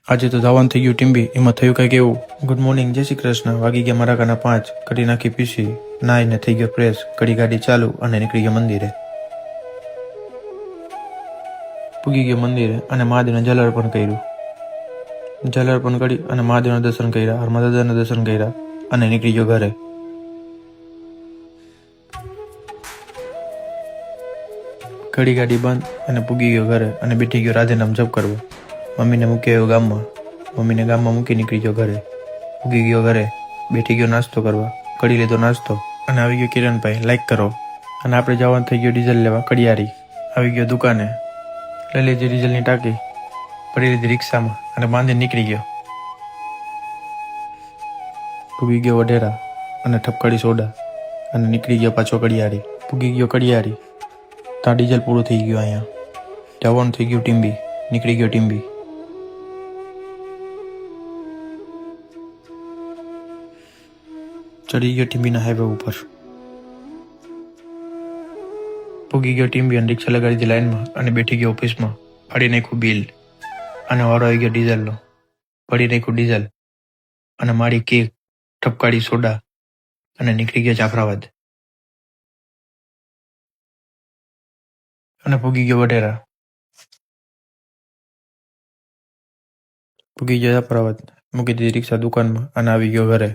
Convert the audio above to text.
આજે તો જવાનું થઈ ગયું ટીમ્બી. એમાં થયું કંઈક એવું. ગુડ મોર્નિંગ, જય શ્રી કૃષ્ણ. વાગી ગયા મારા કાના 5. કરી નાખી પીસી, નાઈને થઈ ગયો ફ્રેશ. કડી ગાડી ચાલુ અને નીકળી ગયો મંદિરે. પૂગી ગયો મંદિરે અને મહાદેવને જલ અર્પણ કર્યું. જલ અર્પણ કરી અને મહાદેવના દર્શન કર્યા, હરમાદાદાના દર્શન કર્યા અને નીકળી ગયો ઘરે. ઘડી ગાડી બંધ અને પૂગી ગયો ઘરે અને બેઠી ગયો રાધે નામ જપ કરવો. મમ્મીને મૂકી આવ્યો ગામમાં. મમ્મીને ગામમાં મૂકી નીકળી ગયો ઘરે. પૂગી ગયો ઘરે, બેઠી ગયો નાસ્તો કરવા. કરી લીધો નાસ્તો અને આવી ગયો કિરણભાઈ. લાઈક કરો. અને આપણે જવાનું થઈ ગયો ડીઝલ લેવા કડિયારી. આવી ગયો દુકાને, લઈ લીધી ડીઝલની ટાંકી, પડી લીધી રિક્ષામાં અને બાંધીને નીકળી ગયો. પૂગી ગયો વઢેરા અને ઠપકડી સોડા અને નીકળી ગયો પાછો કડિયારી. પૂગી ગયો કડિયારી, ત્યાં ડીઝલ પૂરું થઈ ગયું. અહીંયા જવાનું થઈ ગયું ટીમ્બી. નીકળી ગયો ટીમ્બી. ચડી ગયો ટીમ્બીના હાઈવે ઉપર. પૂગી ગયો ટીમ્બી અને રિક્ષા લગાડી દીધી લાઈનમાં અને બેઠી ગયો ઓફિસમાં. ફાડી નાખ્યું બિલ અને વારો આવી ગયો ડીઝલનો. ફાડી નાખ્યું ડીઝલ અને મારી કેક, ઠપકાડી સોડા અને નીકળી ગયો જાફરાબાદ. અને પૂગી ગયો વઢેરા. પૂગી ગયો જાફરાબાદ, મૂકી દીધી રિક્ષા દુકાનમાં અને આવી ગયો ઘરે.